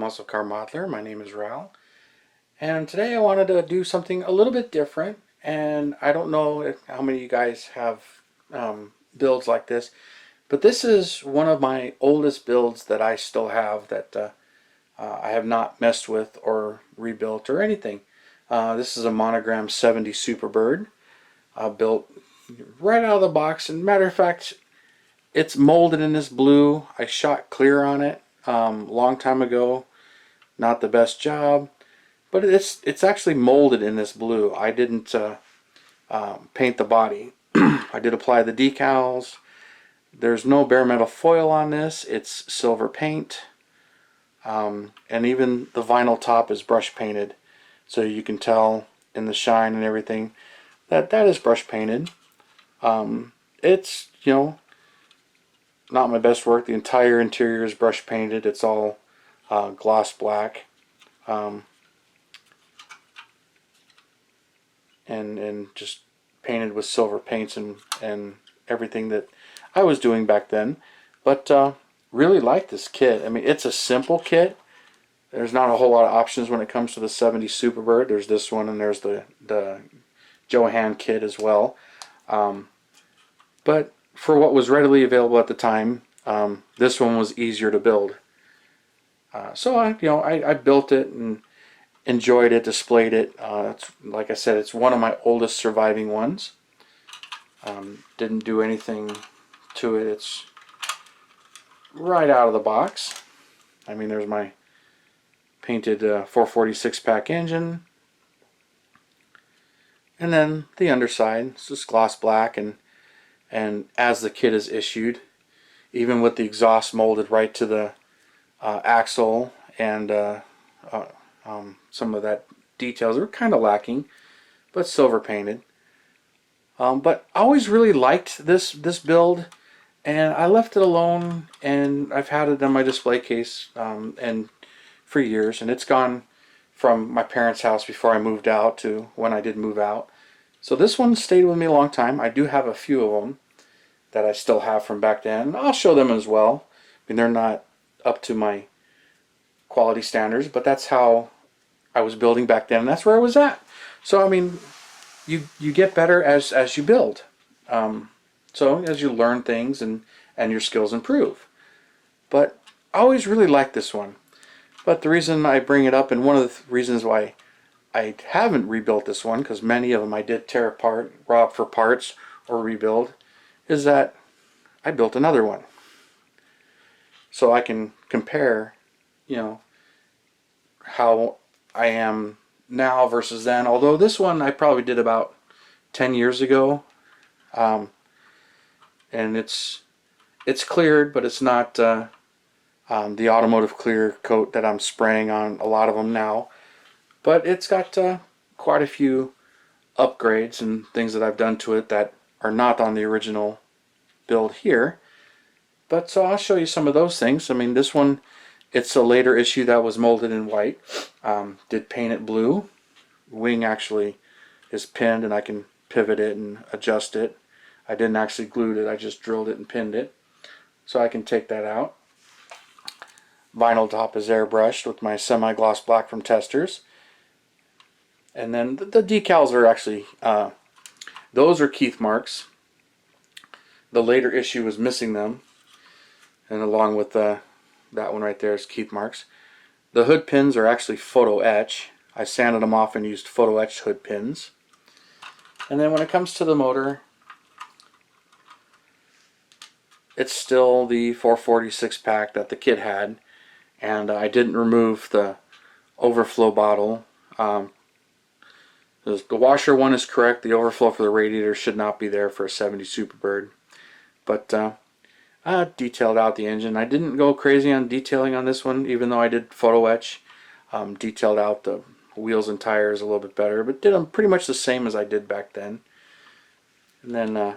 Muscle Car Modeler. My name is Ral, and today I wanted to do something a little bit different. And I don't know how many of you guys have builds like this, but this is one of my oldest builds that I still have that I have not messed with or rebuilt or anything. This is a Monogram 70 Superbird, built right out of the box. And matter of fact, it's molded in this blue. I shot clear on it long time ago. Not the best job, but it's actually molded in this blue. I didn't paint the body. I did apply the decals. There's no bare metal foil on this. It's silver paint, and even the vinyl top is brush painted, so you can tell in the shine and everything that is brush painted. It's not my best work. The entire interior is brush painted. It's all gloss black, and just painted with silver paints and everything that I was doing back then. But really like this kit. I mean, it's a simple kit. There's not a whole lot of options when it comes to the 70 Superbird. There's this one, and there's the Johan kit as well. But for what was readily available at the time, this one was easier to build. So I built it and enjoyed it, displayed it. It's, like I said, it's one of my oldest surviving ones. Didn't do anything to it. It's right out of the box. I mean, there's my painted 446 pack engine, and then the underside. It's just gloss black, and as the kit is issued, even with the exhaust molded right to the axle, and some of that details are kind of lacking, but silver painted. But I always really liked this build, and I left it alone, and I've had it on my display case and for years, and it's gone from my parents' house before I moved out to when I did move out. So this one stayed with me a long time. I do have a few of them that I still have from back then. I'll show them as well. I mean, they're not up to my quality standards, but that's how I was building back then, and that's where I was at. So I mean, you get better as you build. So as you learn things and your skills improve. But I always really liked this one. But the reason I bring it up, and one of the reasons why I haven't rebuilt this one, because many of them I did tear apart, rob for parts, or rebuild, is that I built another one. So I can compare, how I am now versus then. Although this one I probably did about 10 years ago. And it's cleared, but it's not the automotive clear coat that I'm spraying on a lot of them now. But it's got quite a few upgrades and things that I've done to it that are not on the original build here. But so I'll show you some of those things. I mean, this one, it's a later issue that was molded in white. Did paint it blue. Wing actually is pinned, and I can pivot it and adjust it. I didn't actually glue it, I just drilled it and pinned it. So I can take that out. Vinyl top is airbrushed with my semi-gloss black from Testers. And then the decals are actually, those are Keith marks. The later issue was missing them. And along with that one right there is Keith marks. The hood pins are actually photo etch. I sanded them off and used photo etched hood pins. And then when it comes to the motor, it's still the 446 pack that the kit had, and I didn't remove the overflow bottle. The washer one is correct. The overflow for the radiator should not be there for a 70 Superbird. But I detailed out the engine. I didn't go crazy on detailing on this one, even though I did photo etch. Detailed out the wheels and tires a little bit better, but did them pretty much the same as I did back then. And then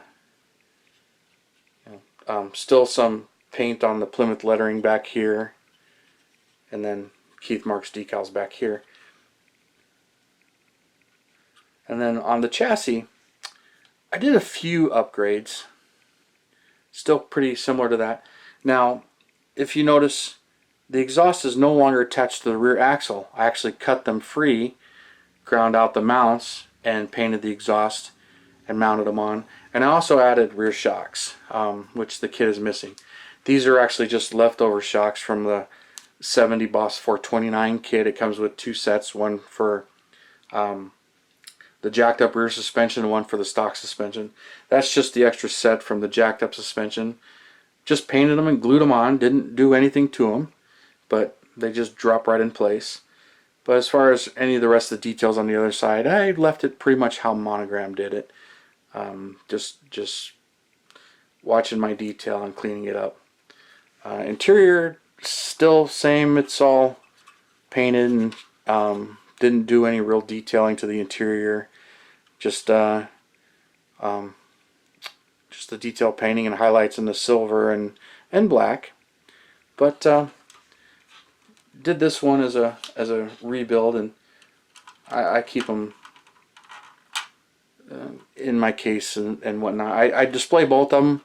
still some paint on the Plymouth lettering back here, and then Keith marks decals back here. And then on the chassis, I did a few upgrades, still pretty similar to that. Now, if you notice, the exhaust is no longer attached to the rear axle. I actually cut them free, ground out the mounts, and painted the exhaust and mounted them on. And I also added rear shocks, which the kit is missing. These are actually just leftover shocks from the 70 Boss 429 kit. It comes with 2 sets, one for the jacked up rear suspension and one for the stock suspension. That's just the extra set from the jacked up suspension. Just painted them and glued them on. Didn't do anything to them, but they just drop right in place. But as far as any of the rest of the details on the other side, I left it pretty much how Monogram did it. Just watching my detail and cleaning it up. Interior still same. It's all painted and didn't do any real detailing to the interior. Just the detail painting and highlights in the silver and black. But did this one as a rebuild, and I keep them in my case and whatnot. I display both of them,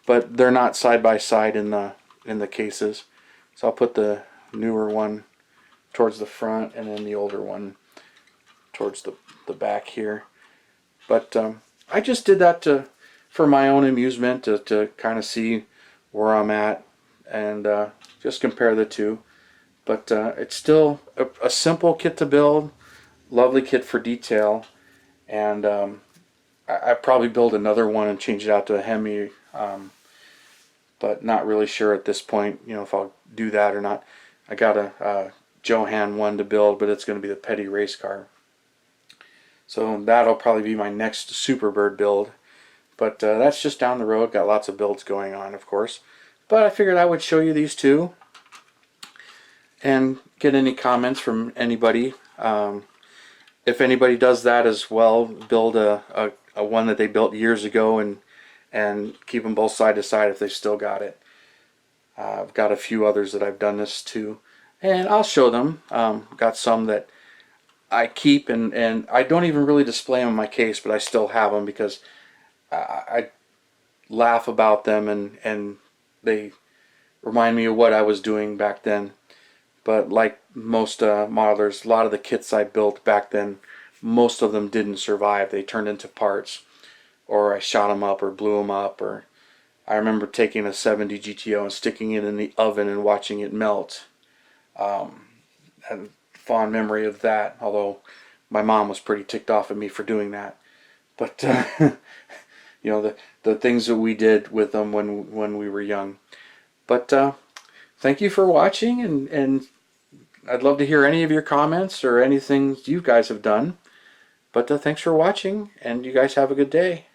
but they're not side by side in the cases. So I'll put the newer one towards the front and then the older one towards the back here. But I just did that for my own amusement, to kind of see where I'm at and just compare the two. But it's still a simple kit to build, lovely kit for detail, and I probably build another one and change it out to a Hemi, but not really sure at this point, if I'll do that or not. I got a Johan one to build, but it's going to be the Petty race car. So that'll probably be my next Superbird build. But that's just down the road. Got lots of builds going on, of course. But I figured I would show you these two and get any comments from anybody. If anybody does that as well, build a one that they built years ago and keep them both side to side if they've still got it. I've got a few others that I've done this to, and I'll show them. Got some that I keep and I don't even really display them in my case, but I still have them because I laugh about them and they remind me of what I was doing back then. But like most modelers, a lot of the kits I built back then, most of them didn't survive. They turned into parts, or I shot them up or blew them up. Or I remember taking a 70 GTO and sticking it in the oven and watching it melt. I have a fond memory of that, although my mom was pretty ticked off at me for doing that. But the things that we did with them when we were young. But thank you for watching, and I'd love to hear any of your comments or anything you guys have done. But thanks for watching, and you guys have a good day.